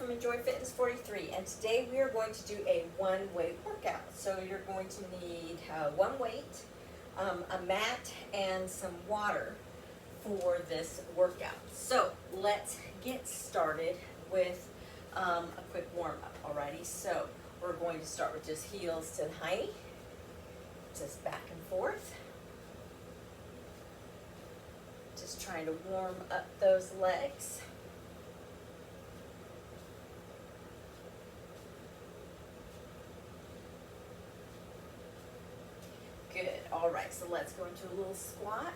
from Enjoy Fitness 43, and today we are going to do a one-weight workout. So you're going to need one weight, a mat, and some water for this workout. So let's get started with a quick warm-up, alrighty? So we're going to start with just heels to the hiney, just back and forth. Just trying to warm up those legs. Good. All right, so let's go into a little squat.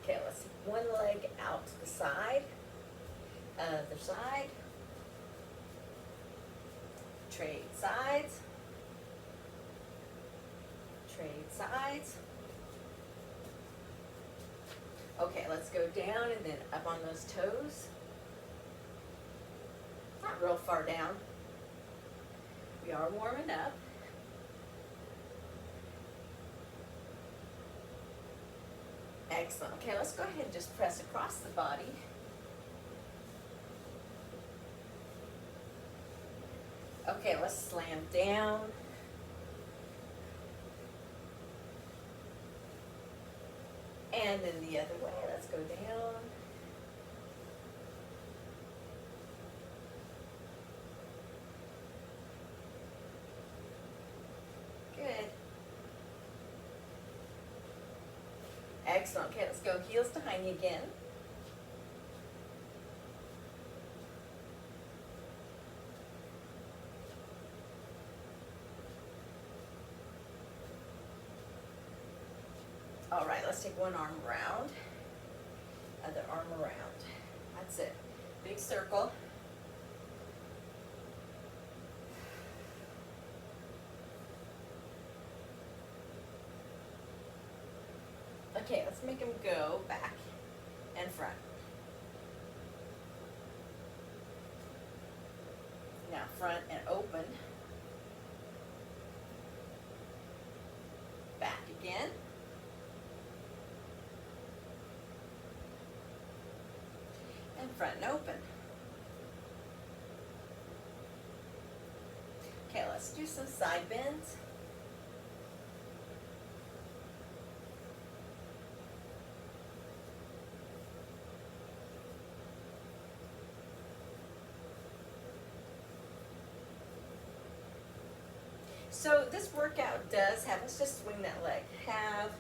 Okay, let's take one leg out to the side, other side, trade sides, trade sides. Okay, let's go down and then up on those toes. Not real far down. We are warming up. Excellent. Okay, let's go ahead and just press across the body. Okay, let's slam down. And then the other way, let's go down. Good. Excellent. Okay, let's go heels to hiney again. All right, let's take one arm around, other arm around. That's it. Big circle. Okay, let's make them go back and front. Now front and open. Back again. And front and open. Okay, let's do some side bends. So this workout does have us just swing that leg. Have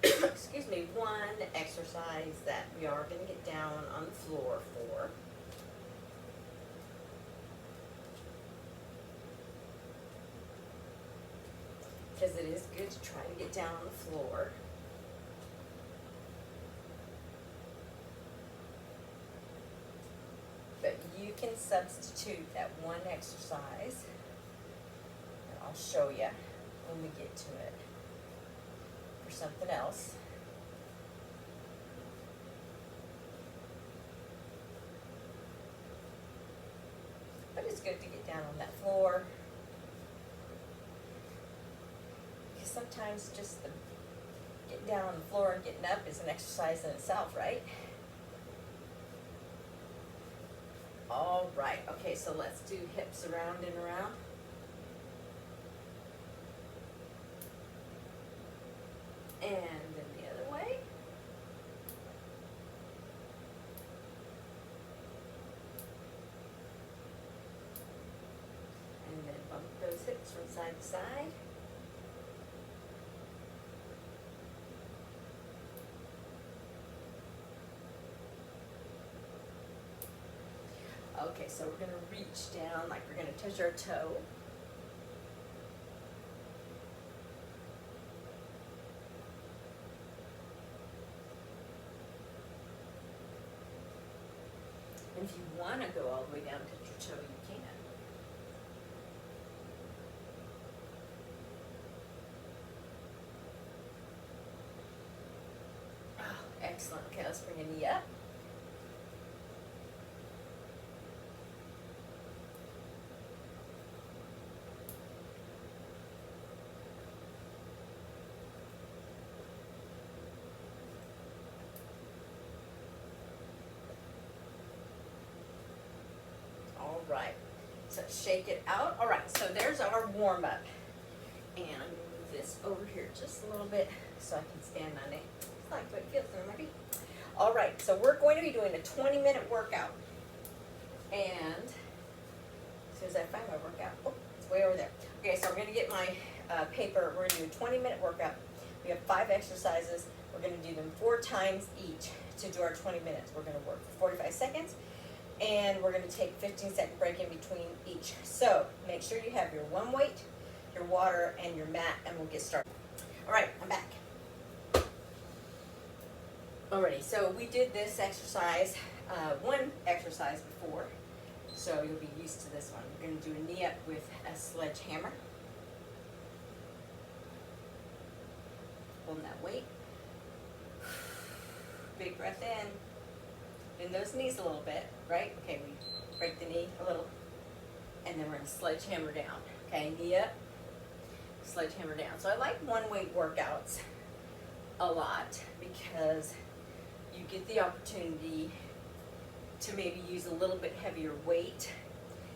excuse me, one exercise that we are going to get down on the floor for. Because it is good to try to get down on the floor. But you can substitute that one exercise. And I'll show you when we get to it. For something else. But it's good to get down on that floor. Because sometimes just the getting down on the floor and getting up is an exercise in itself, right? All right, okay, so let's do hips around and around. And then the other way. And then bump those hips from side to side. Okay, so we're going to reach down like we're going to touch our toe. And if you want to go all the way down to your toe, you can. Oh, excellent. Okay, let's bring a knee up. Let's shake it out. All right, so there's our warm up. And I'm gonna move this over here just a little bit so I can stand on it. It's like what it feels under my feet. All right, so we're going to be doing a 20-minute workout. And as soon as I find my workout, oh, it's way over there. Okay, so I'm gonna get my paper. We're gonna do a 20-minute workout. We have 5 exercises. We're gonna do them 4 times each to do our 20 minutes. We're gonna work for 45 seconds. And we're going to take a 15-second break in between each. So make sure you have your one weight, your water, and your mat, and we'll get started. All right, I'm back. Alrighty, so we did this exercise, one exercise before, so you'll be used to this one. We're going to do a knee up with a sledgehammer. Holding that weight. Big breath in. Bend those knees a little bit, right? Okay, we break the knee a little, and then we're going to sledgehammer down. Okay, knee up, sledgehammer down. So I like one weight workouts a lot because you get the opportunity to maybe use a little bit heavier weight.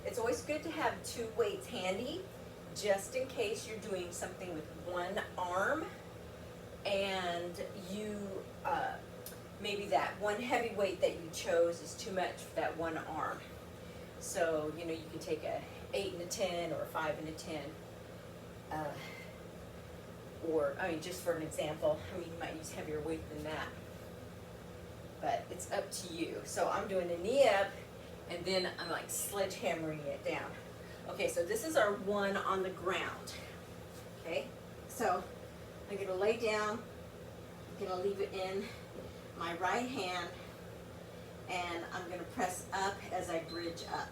It's always good to have 2 weights handy just in case you're doing something with one arm and you maybe that one heavy weight that you chose is too much for that one arm. So, you know, you can take a 8 and a 10 or a 5 and a 10. Or, I mean, just for an example, I mean, you might use heavier weight than that. But it's up to you. So I'm doing a knee up, and then I'm like sledgehammering it down. Okay, so this is our one on the ground. Okay, so I'm gonna lay down, I'm gonna leave it in my right hand, and I'm going to press up as I bridge up.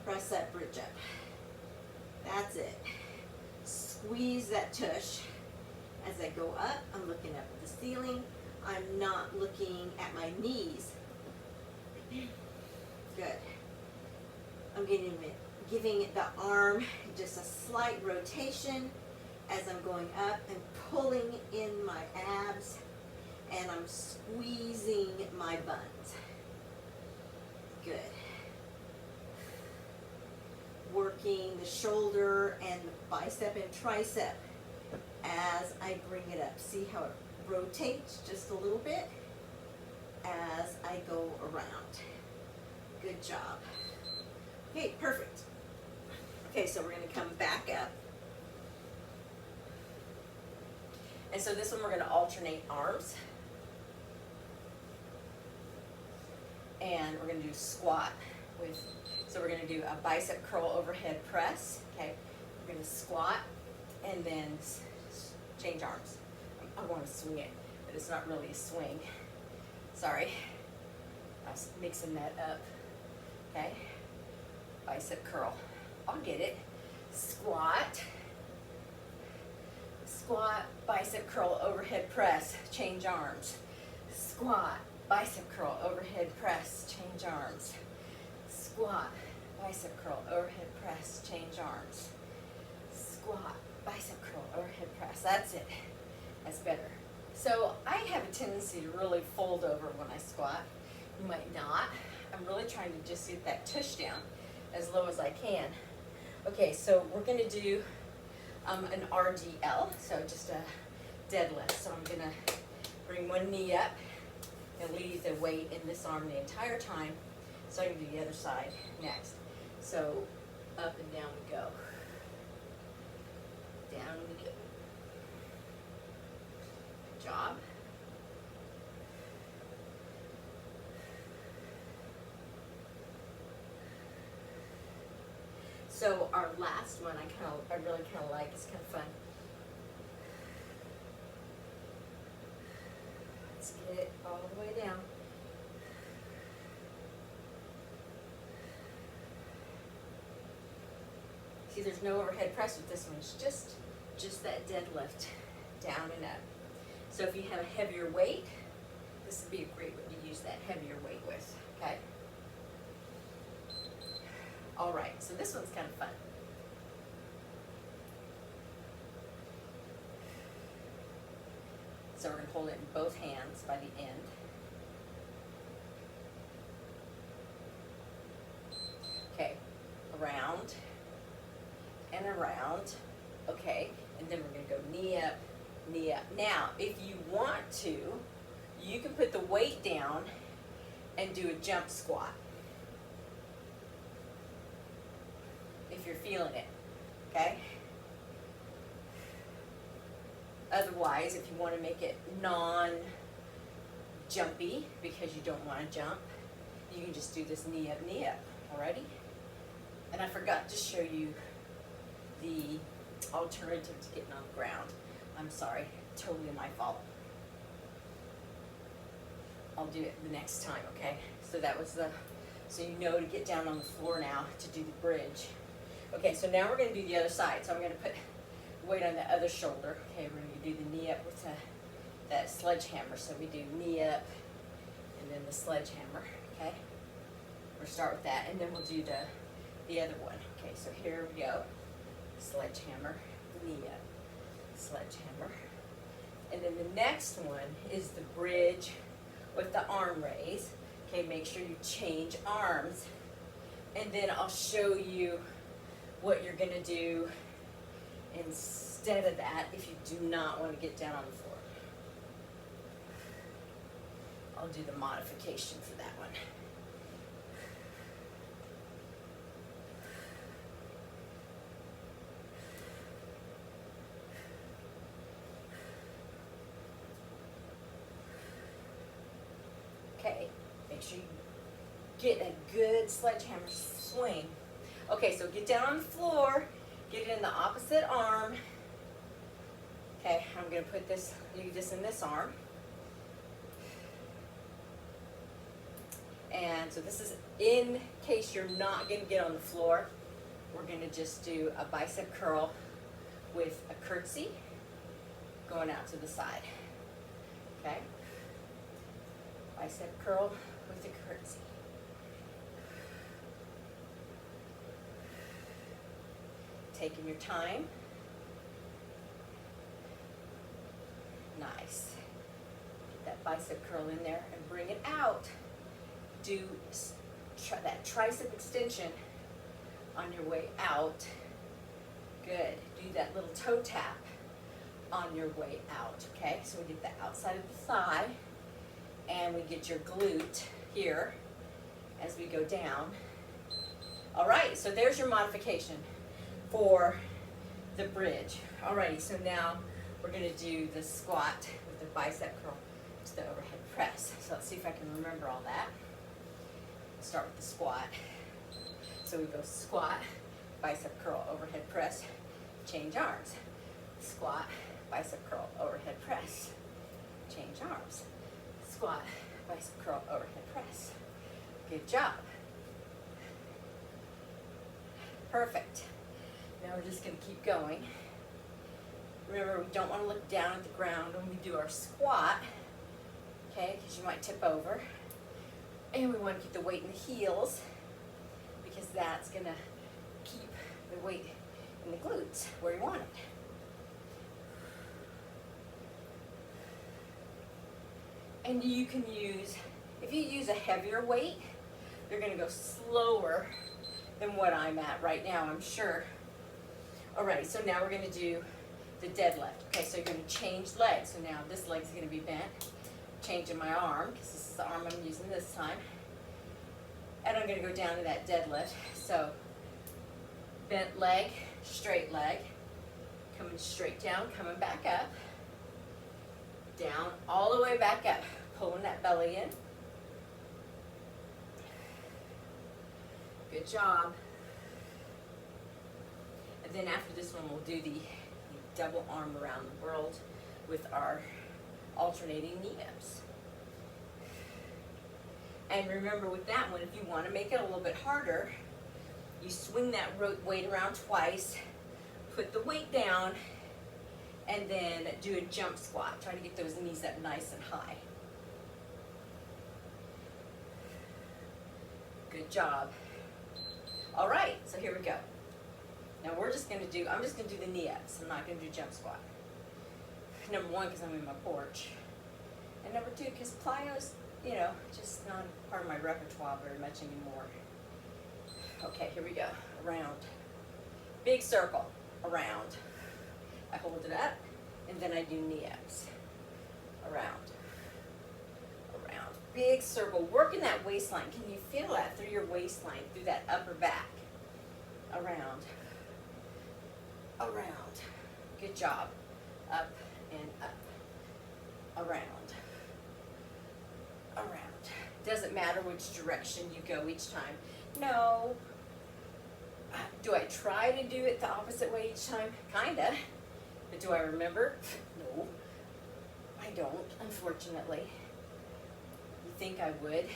Press up, bridge up. That's it. Squeeze that tush. As I go up, I'm looking up at the ceiling. I'm not looking at my knees. Good. I'm giving the arm just a slight rotation as I'm going up and pulling in my abs. And I'm squeezing my buns. Good. Working the shoulder and the bicep and tricep as I bring it up. See how it rotates just a little bit as I go around. Good job. Okay, perfect. Okay, so we're going to come back up. And so this one we're going to alternate arms. And we're going to do squat with, so we're going to do a bicep curl overhead press. Okay, we're going to squat and then change arms. I want to swing it, but it's not really a swing. Sorry, I was mixing that up. Okay, bicep curl. I'll get it. Squat, squat, bicep curl overhead press, change arms. Squat, bicep curl, overhead press, change arms. Squat, bicep curl, overhead press, change arms. Squat, bicep curl, overhead press. That's it. That's better. So I have a tendency to really fold over when I squat. You might not. I'm really trying to just get that tush down as low as I can. Okay, so we're going to do an RDL, so just a deadlift. So I'm going to bring one knee up and leave the weight in this arm the entire time. So I can do the other side next. So up and down we go. Down we go. Good job. So our last one I really kind of like. It's kind of fun. Let's get it all the way down. See, there's no overhead press with this one. It's just that deadlift, down and up. So if you have a heavier weight, this would be a great one to use that heavier weight with, okay? All right, so this one's kind of fun. So we're going to hold it in both hands by the end. Okay, around. and around, okay? And then we're gonna go knee up, knee up. Now, if you want to, you can put the weight down and do a jump squat. If you're feeling it, okay? Otherwise, if you want to make it non-jumpy because you don't want to jump, you can just do this knee up, alrighty? And I forgot to show you the alternative to getting on the ground. I'm sorry, totally my fault. I'll do it the next time, okay? So that was so you know to get down on the floor now to do the bridge. Okay, so now we're gonna do the other side. So I'm gonna put weight on the other shoulder. Okay, we're gonna do the knee up with that sledgehammer. So we do knee up and then the sledgehammer, okay? We'll start with that and then we'll do the other one. Okay, so here we go. Sledgehammer, knee up, sledgehammer. And then the next one is the bridge with the arm raise. Okay, make sure you change arms. And then I'll show you what you're gonna do instead of that if you do not want to get down on the floor. I'll do the modification for that one. Okay, make sure you get a good sledgehammer swing. Okay, so get down on the floor, get it in the opposite arm. Okay, I'm gonna put this, do this in this arm. And so this is in case you're not gonna get on the floor. We're gonna just do a bicep curl with a curtsy going out to the side. Okay? Bicep curl with a curtsy. Taking your time. Nice. Get that bicep curl in there and bring it out. Do that tricep extension on your way out. Good. Do that little toe tap on your way out. Okay, so we get the outside of the thigh and we get your glute here as we go down. All right, so there's your modification for the bridge. Alrighty, so now we're gonna do the squat with the bicep curl to the overhead press. So let's see if I can remember all that. Start with the squat. So we go squat, bicep curl, overhead press, change arms. Squat, bicep curl, overhead press, change arms. Squat, bicep curl, overhead press. Good job. Perfect. Now we're just going to keep going. Remember, we don't want to look down at the ground when we do our squat, okay, because you might tip over. And we want to keep the weight in the heels because that's going to keep the weight in the glutes where you want it. And you can use, if you use a heavier weight, you're going to go slower than what I'm at right now, I'm sure. Alright, so now we're going to do the deadlift. Okay, so you're going to change legs. So now this leg's going to be bent. Changing my arm, because this is the arm I'm using this time. And I'm going to go down to that deadlift. So, bent leg, straight leg. Coming straight down, coming back up. Down, all the way back up. Pulling that belly in. Good job. And then after this one, we'll do the double arm around the world with our alternating knee-ups. And remember with that one, if you want to make it a little bit harder, you swing that weight around twice, put the weight down, and then do a jump squat. Try to get those knees up nice and high. Good job. All right, so here we go. Now we're just going to do, I'm just going to do the knee-ups. I'm not going to do jump squat. Number one, because I'm in my porch. And number two, because plyo's, you know, just not part of my repertoire very much anymore. Okay, here we go. Around. Big circle around. I hold it up, and then I do knee-ups. Around. Around. Big circle. Working that waistline. Can you feel that through your waistline, through that upper back? Around. Around. Good job. Up and up. Around. Around. Doesn't matter which direction you go each time. No. Do I try to do it the opposite way each time? Kinda. But do I remember? No. I don't, unfortunately. You think I would,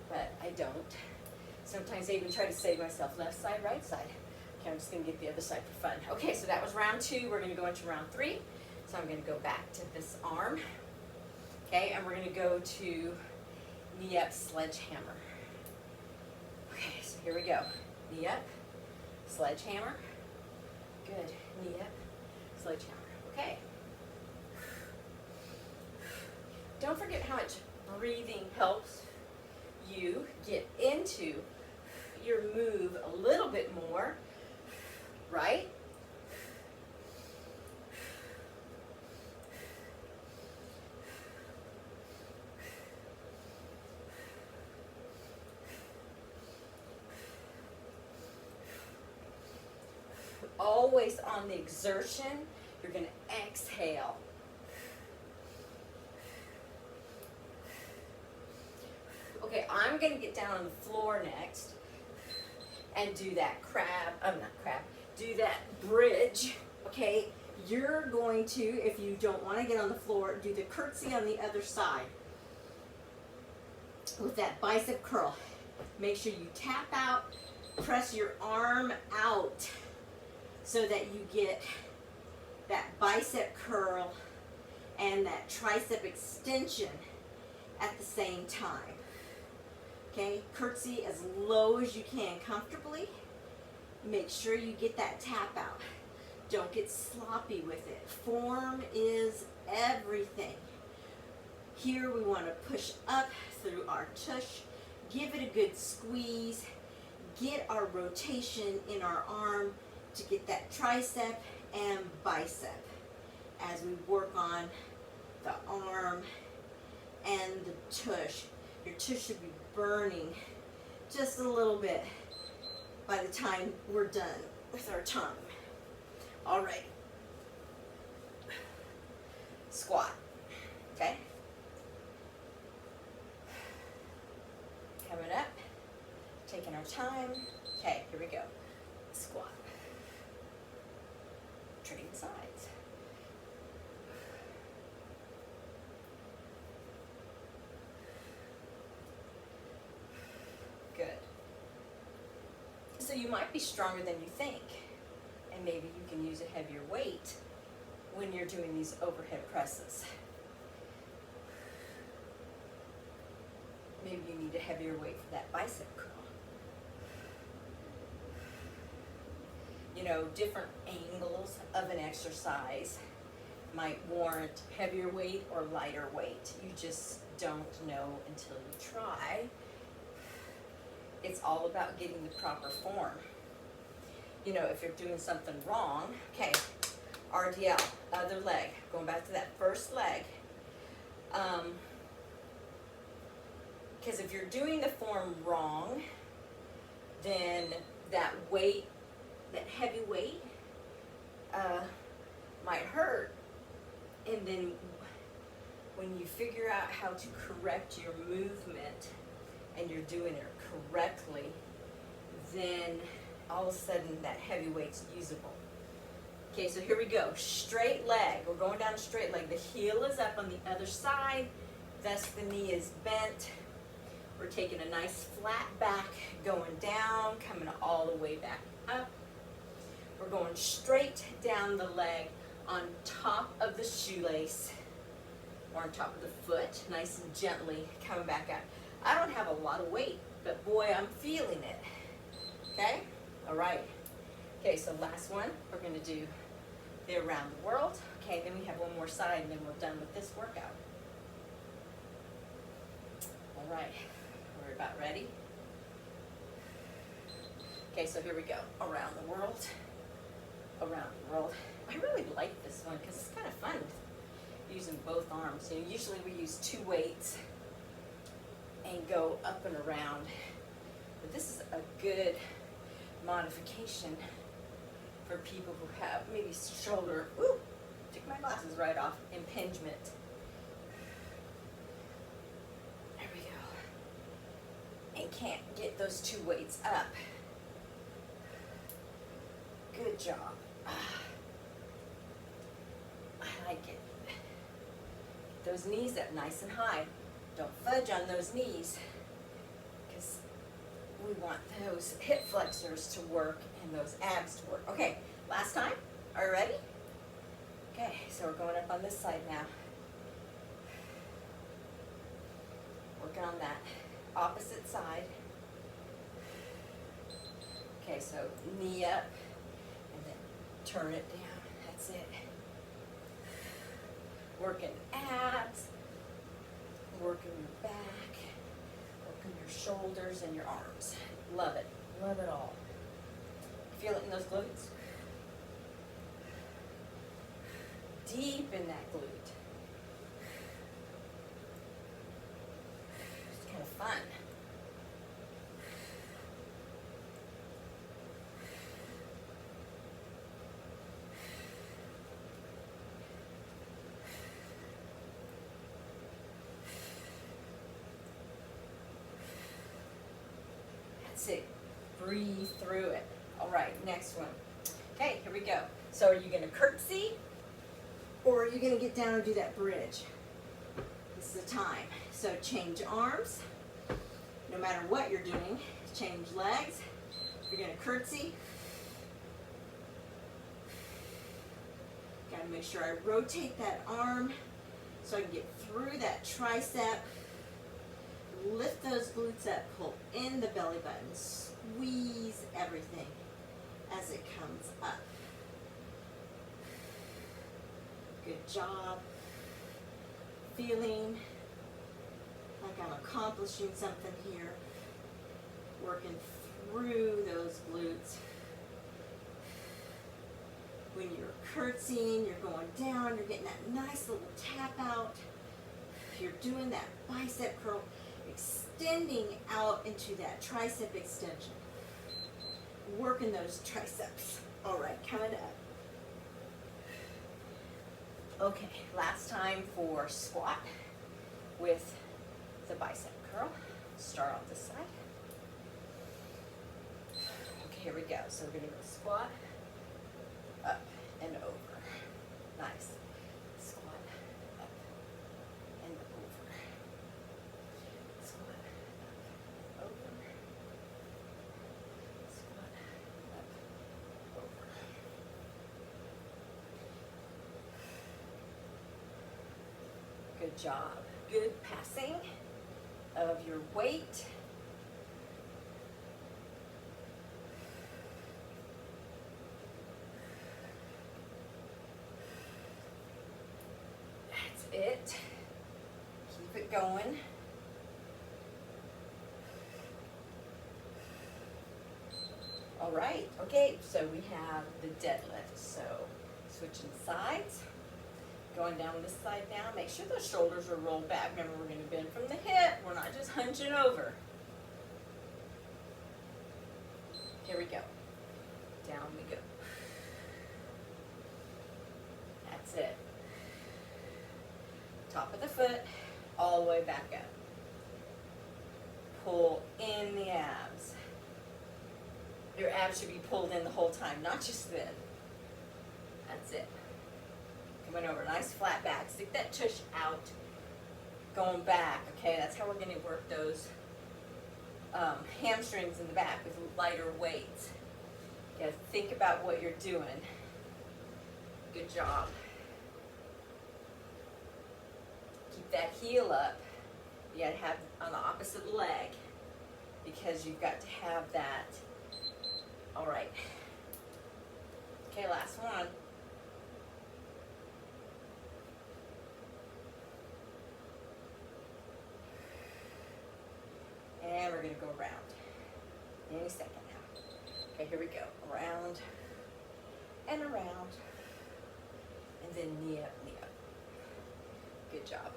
but I don't. Sometimes I even try to say to myself, left side, right side. Okay, I'm just gonna get the other side for fun. Okay, so that was round 2. We're gonna go into round 3. So I'm gonna go back to this arm. Okay, and we're gonna go to knee up sledgehammer. Okay, so here we go. Knee up, sledgehammer. Good, knee up, sledgehammer. Okay. Don't forget how much breathing helps you get into your move a little bit more, right? Always on the exertion, you're going to exhale. Okay, I'm going to get down on the floor next and do that do that bridge. Okay, you're going to, if you don't want to get on the floor, do the curtsy on the other side with that bicep curl. Make sure you tap out, press your arm out so that you get that bicep curl and that tricep extension at the same time. Okay, curtsy as low as you can comfortably. Make sure you get that tap out. Don't get sloppy with it. Form is everything. Here we want to push up through our tush. Give it a good squeeze. Get our rotation in our arm to get that tricep and bicep as we work on the arm and the tush. Your tush should be burning just a little bit by the time we're done with our tongue. All right. Squat. Okay. Coming up. Taking our time. Okay, here we go. Squat. Trading sides. Good. So you might be stronger than you think, and maybe you can use a heavier weight when you're doing these overhead presses. Maybe you need a heavier weight for that bicep curl. You know, different angles of an exercise might warrant heavier weight or lighter weight. You just don't know until you try. It's all about getting the proper form. You know, if you're doing something wrong, okay, RDL, other leg, going back to that first leg. Because if you're doing the form wrong, then that weight, that heavy weight, might hurt. And then when you figure out how to correct your movement and you're doing it correctly, then all of a sudden that heavy weight's usable. Okay, so here we go. Straight leg. We're going down a straight leg. The heel is up on the other side, thus the knee is bent. We're taking a nice flat back, going down, coming all the way back up. We're going straight down the leg on top of the shoelace or on top of the foot, nice and gently coming back up. I don't have a lot of weight, but boy, I'm feeling it. Okay? All right. Okay, so last one, we're going to do the around the world. Okay, then we have one more side, and then we're done with this workout. All right, we're about ready. Okay, so here we go. Around the world. around the world. I really like this one because it's kind of fun using both arms. You know, usually we use 2 weights and go up and around, but this is a good modification for people who have maybe shoulder, ooh, took my glasses right off, impingement. There we go. And can't get those 2 weights up. Good job. I like it. Those knees up nice and high. Don't fudge on those knees because we want those hip flexors to work and those abs to work. Okay, last time. Are you ready? Okay, so we're going up on this side now. Working on that opposite side. Okay, so knee up and then turn it down. That's it. Working abs, working your back, working your shoulders and your arms. Love it. Love it all. Feel it in those glutes? Deep in that glute. It's kind of fun. That's it. Breathe through it. All right, next one. Okay, here we go. So are you going to curtsy or are you going to get down and do that bridge? This is the time. So change arms. No matter what you're doing, change legs. If you're going to curtsy, got to make sure I rotate that arm so I can get through that tricep. Lift those glutes up, pull in the belly button, squeeze everything as it comes up. Good job. Feeling like I'm accomplishing something here. Working through those glutes. When you're curtsying, you're going down, you're getting that nice little tap out. You're doing that bicep curl, extending out into that tricep extension. Working those triceps. All right, coming up. Okay, last time for squat with the bicep curl. Start on this side. Okay, here we go. So we're going to go squat, up and over. Nice. Squat, up and over. Squat, up, over. Squat, up, over. Good job. Good passing of your weight. That's it. Keep it going. All right. Okay, so we have the deadlift. So switching sides. Going down this side now. Make sure those shoulders are rolled back. Remember, we're going to bend from the hip. We're not just hunching over. Here we go. Down we go. That's it. Top of the foot, all the way back up. Pull in the abs. Your abs should be pulled in the whole time, not just then. That's it. Coming over, nice flat back. Stick that tush out. Going back, okay? That's how we're going to work those hamstrings in the back with lighter weights. You gotta think about what you're doing. Good job. Keep that heel up. You gotta have on the opposite leg because you've got to have that. All right. Okay, last one. And we're going to go around. Any second now. Okay, here we go. Around, and around. And then knee up, knee up. Good job.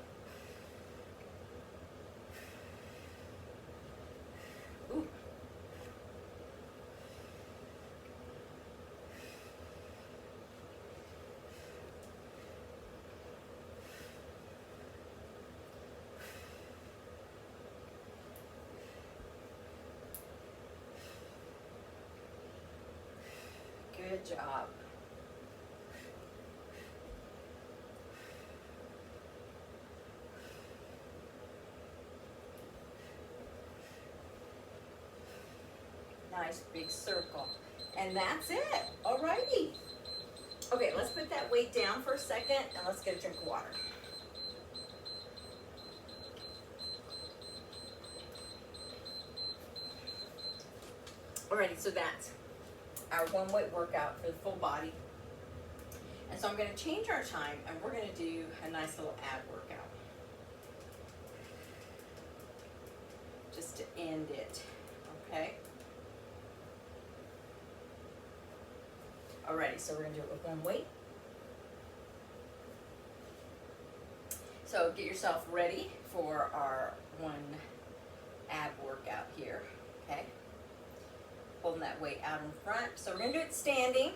Ooh. Good job. Nice big circle. And that's it. Alrighty. Okay, let's put that weight down for a second and let's get a drink of water. Alrighty, so that's our one weight workout for the full body. And so I'm going to change our time and we're going to do a nice little ab workout. Just to end it, okay? Alrighty, so we're going to do it with one weight. So get yourself ready for our one ab workout here, okay? Holding that weight out in front. So we're going to do it standing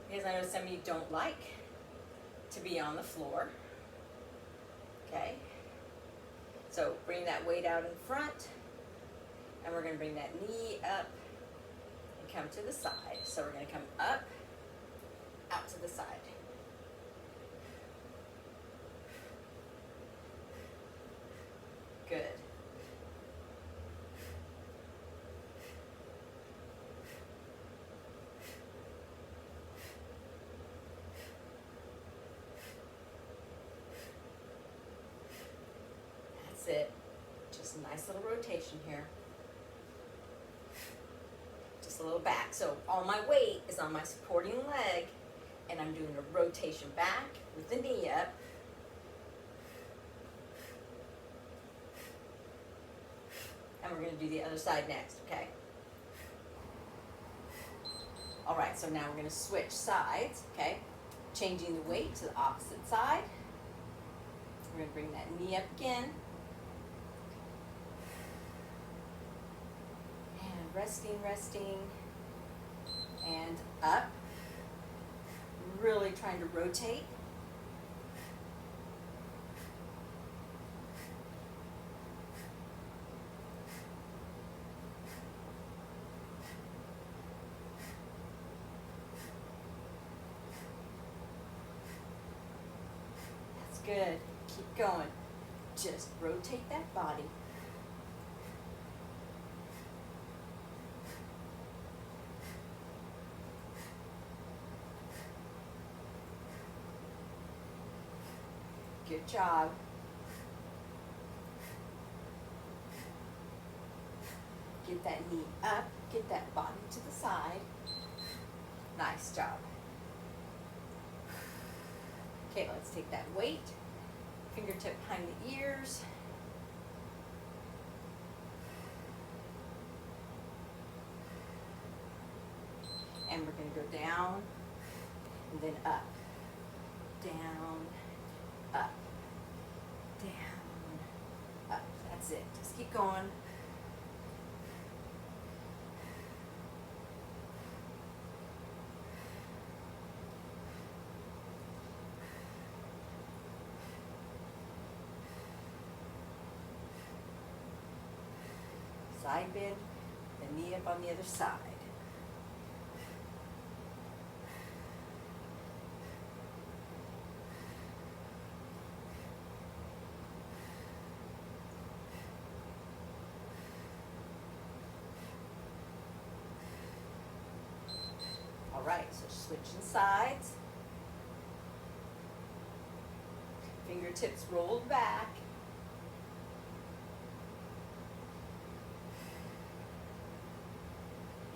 because I know some of you don't like to be on the floor, okay? So bring that weight out in front and we're going to bring that knee up and come to the side. So we're going to come up, out to the side. Good. That's it. Just a nice little rotation here. Just a little back. So all my weight is on my supporting leg and I'm doing a rotation back with the knee up. And we're going to do the other side next, okay? All right, so now we're going to switch sides, okay? Changing the weight to the opposite side. We're going to bring that knee up again. And resting, resting. And up. Really trying to rotate. Good. Keep going. Just rotate that body. Good job. Get that knee up. Get that body to the side. Nice job. Okay, let's take that weight, fingertip behind the ears. And we're going to go down and then up, down, up, down, up. That's it. Just keep going. Side bend, the knee up on the other side. All right, so switching sides. Fingertips rolled back.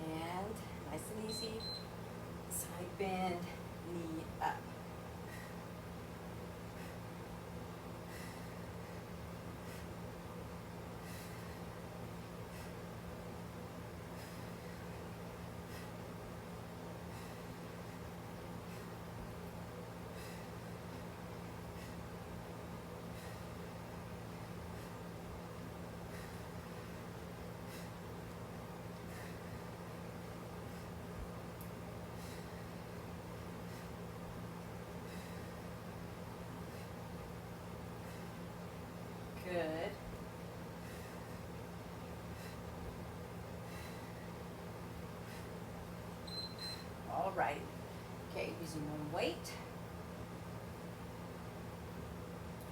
And nice and easy, side bend, knee up. using one weight,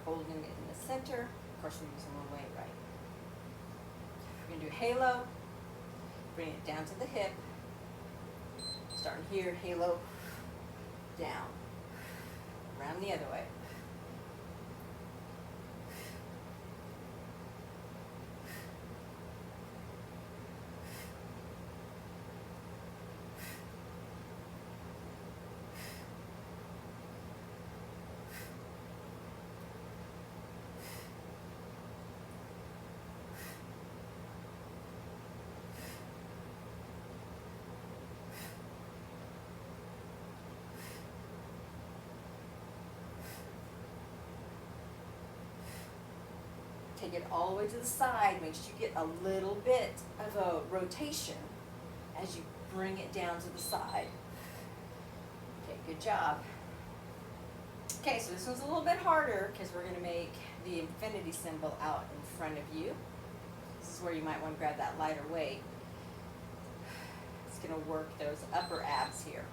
holding it in the center. Of course, we're using one weight, right? We're going to do halo, bring it down to the hip, starting here, halo, down, around the other way. Take it all the way to the side. Make sure you get a little bit of a rotation as you bring it down to the side. Okay, good job. Okay, so this one's a little bit harder because we're going to make the infinity symbol out in front of you. This is where you might want to grab that lighter weight. It's going to work those upper abs here.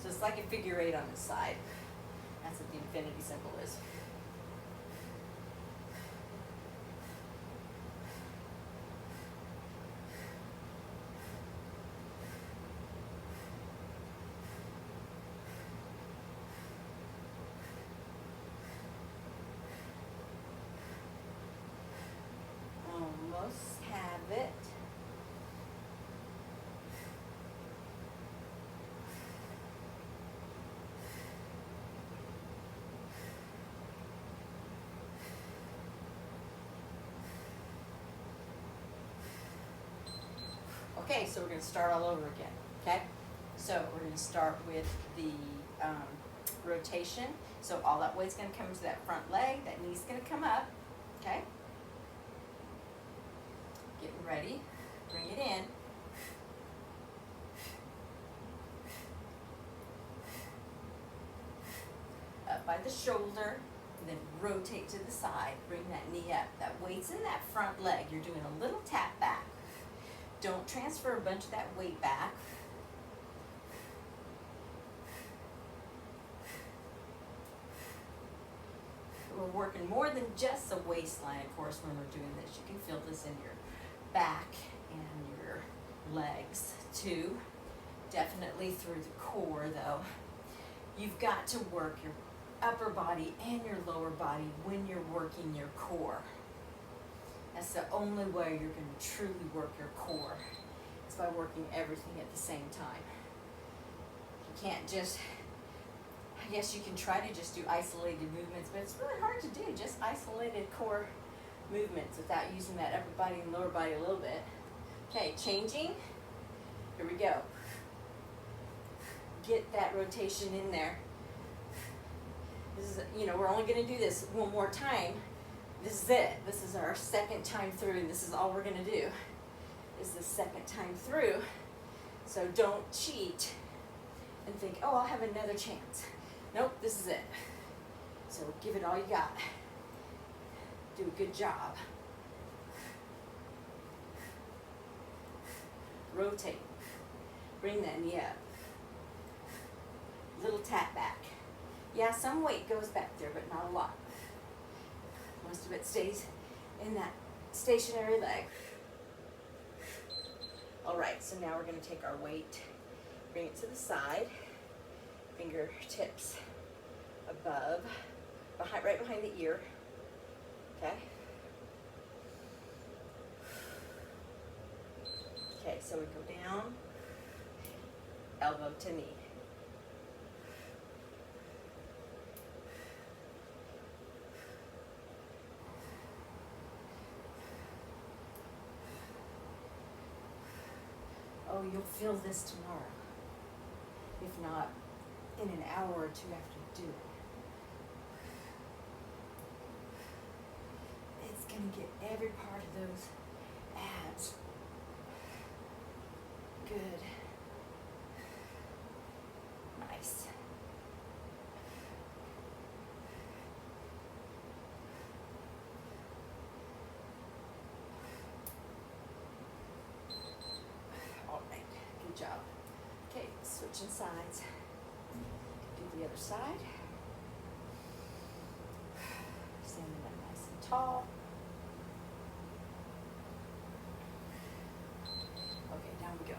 So it's like a figure eight on the side. That's what the infinity symbol is. Almost have it. Okay, so we're going to start all over again, okay? So we're going to start with the rotation. So all that weight's going to come to that front leg, that knee's going to come up, okay? Getting ready, bring it in. Up by the shoulder, and then rotate to the side, bring that knee up. That weight's in that front leg. You're doing a little tap back. Don't transfer a bunch of that weight back. We're working more than just the waistline, of course, when we're doing this. You can feel this in your back and your legs too. Definitely through the core though. You've got to work your upper body and your lower body when you're working your core. That's the only way you're going to truly work your core. It's by working everything at the same time. You can't just, I guess you can try to just do isolated movements, but it's really hard to do just isolated core movements without using that upper body and lower body a little bit. Okay, changing. Here we go. Get that rotation in there. This is, we're only going to do this one more time. This is it. This is our second time through, and this is all we're going to do is the second time through. So don't cheat and think, oh, I'll have another chance. Nope, this is it. So give it all you got. Do a good job. Rotate. Bring that knee up. Little tap back. Yeah, some weight goes back there, but not a lot. Most of it stays in that stationary leg. All right, so now we're going to take our weight, bring it to the side, fingertips above, right behind the ear. Okay. Okay, so we go down, elbow to knee. Oh, you'll feel this tomorrow. If not, in an hour or two after you do it. It's going to get every part of those abs good. Nice. All right, good job. Switching sides. Do the other side. Standing up nice and tall. Okay, down we go.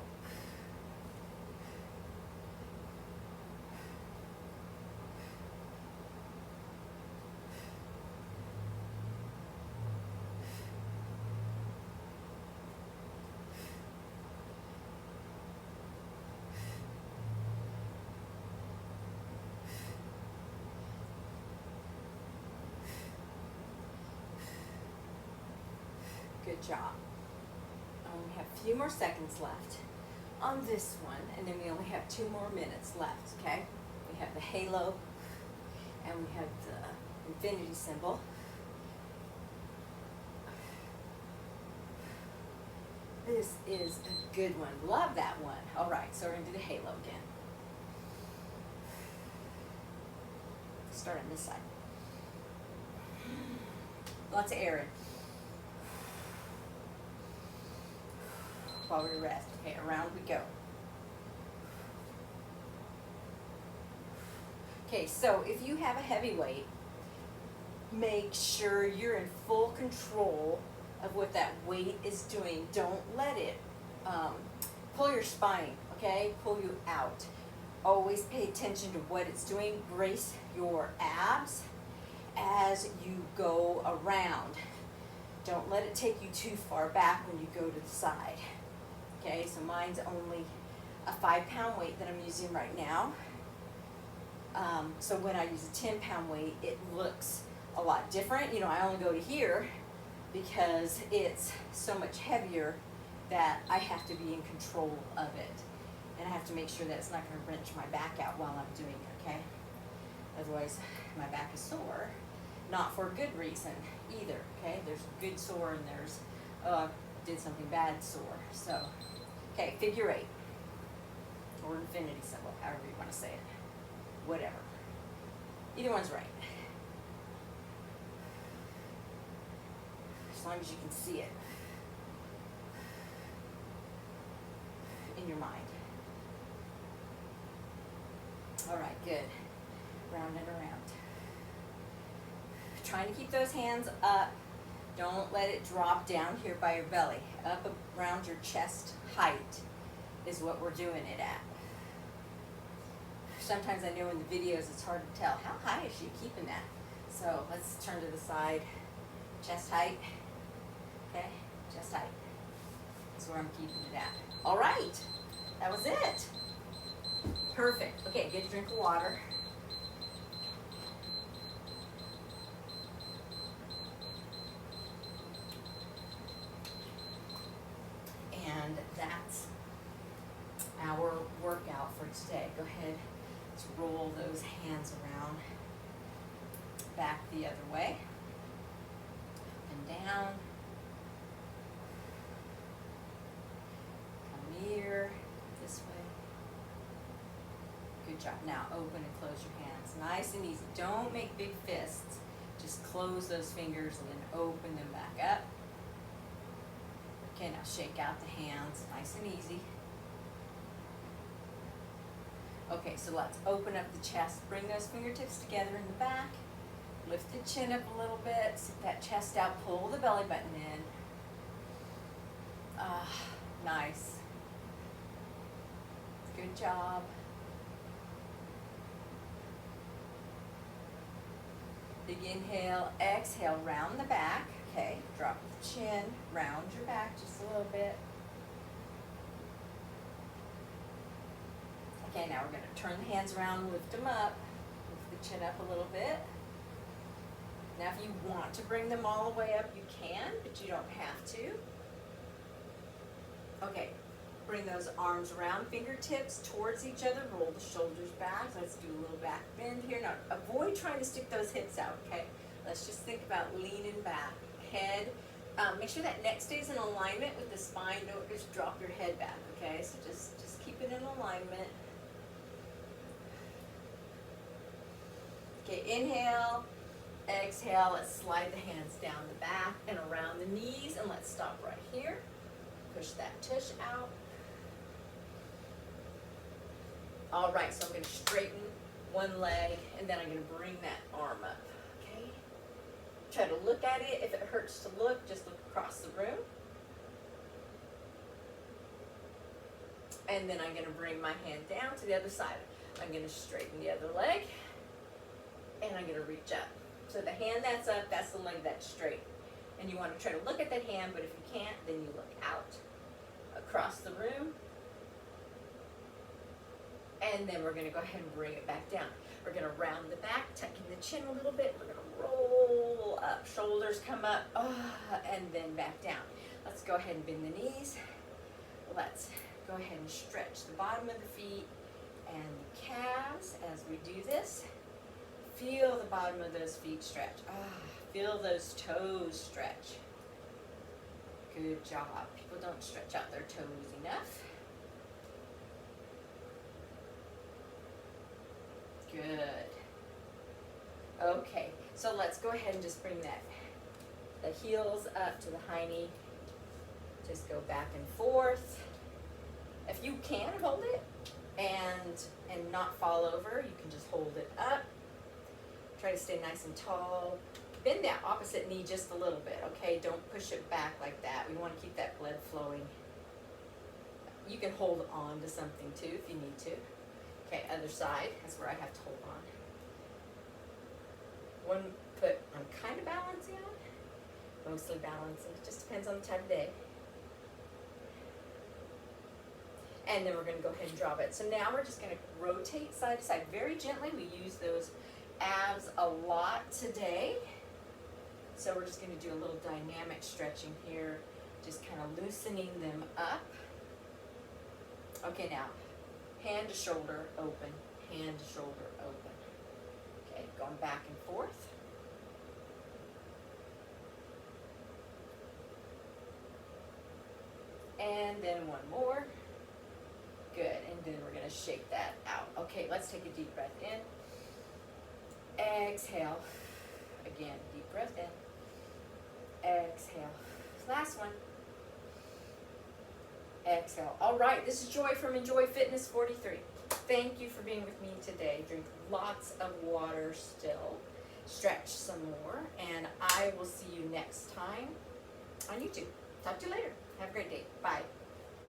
Good job. I only have a few more seconds left on this one, and then we only have 2 more minutes left, okay? We have the halo, and we have the infinity symbol. This is a good one. Love that one. All right, so we're going to do the halo again. Start on this side. Lots of air in. While we rest. Okay, around we go. Okay, so if you have a heavy weight, make sure you're in full control of what that weight is doing. Don't let it pull your spine, okay? Pull you out. Always pay attention to what it's doing. Brace your abs as you go around. Don't let it take you too far back when you go to the side. Okay, so mine's only a 5-pound weight that I'm using right now. So when I use a 10-pound weight, it looks a lot different. You know, I only go to here because it's so much heavier that I have to be in control of it. And I have to make sure that it's not going to wrench my back out while I'm doing it, okay? Otherwise, my back is sore. Not for a good reason either, okay? There's good sore and there's did something bad sore. So, okay, figure 8 or infinity symbol, however you want to say it. Whatever. Either one's right. As long as you can see it in your mind. All right, good. Round and around. Trying to keep those hands up. Don't let it drop down here by your belly. Up around your chest height is what we're doing it at. Sometimes I know in the videos it's hard to tell. How high is she keeping that? So let's turn to the side. Chest height. Okay, chest height. That's where I'm keeping it at. All right, that was it. Perfect. Okay, get a drink of water. And that's our workout for today. Go ahead, let's roll those hands around, back the other way, and down, come here, this way. Good job. Now open and close your hands. Nice and easy. Don't make big fists. Just close those fingers and then open them back up. Okay, now shake out the hands, nice and easy. Okay, so let's open up the chest. Bring those fingertips together in the back. Lift the chin up a little bit. Sit that chest out. Pull the belly button in. Nice. Good job. Big inhale, exhale, round the back. Okay, drop the chin, round your back just a little bit. Okay, now we're going to turn the hands around, lift them up, lift the chin up a little bit. Now if you want to bring them all the way up, you can, but you don't have to. Okay, bring those arms around, fingertips towards each other, roll the shoulders back. Let's do a little back bend here. Now avoid trying to stick those hips out, okay? Let's just think about leaning back. Head, make sure that neck stays in alignment with the spine. Don't just drop your head back, okay? So just keep it in alignment. Okay, inhale, exhale. Let's slide the hands down the back and around the knees, and let's stop right here. Push that tush out. All right, so I'm gonna straighten one leg, and then I'm gonna bring that arm up, okay? Try to look at it. If it hurts to look, just look across the room. And then I'm gonna bring my hand down to the other side. I'm gonna straighten the other leg, and I'm gonna reach up. So the hand that's up, that's the leg that's straight. And you wanna try to look at that hand, but if you can't, then you look out across the room. And then we're gonna go ahead and bring it back down. We're gonna round the back, tucking the chin a little bit. We're gonna roll up, shoulders come up, and then back down. Let's go ahead and bend the knees. Let's go ahead and stretch the bottom of the feet and the calves as we do this. Feel the bottom of those feet stretch. Feel those toes stretch. Good job. People don't stretch out their toes enough. Good. Okay, so let's go ahead and just bring the heels up to the high knee. Just go back and forth. If you can hold it and not fall over, you can just hold it up. Try to stay nice and tall. Bend that opposite knee just a little bit, okay? Don't push it back like that. We want to keep that blood flowing. You can hold on to something too if you need to. Okay, other side. That's where I have to hold on. One foot I'm kind of balancing on. Mostly balancing. It just depends on the time of day. And then we're going to go ahead and drop it. So now we're just going to rotate side to side very gently. We use those abs a lot today. So we're just going to do a little dynamic stretching here, just kind of loosening them up. Okay, now hand to shoulder open, hand to shoulder open. Okay, going back and forth. And then one more. Good, and then we're gonna shake that out. Okay, let's take a deep breath in. Exhale. Again, deep breath in. Exhale. Last one. Exhale. All right, this is Joy from Enjoy Fitness 43. Thank you for being with me today. Drink lots of water still. Stretch some more, and I will see you next time on YouTube. Talk to you later. Have a great day. Bye.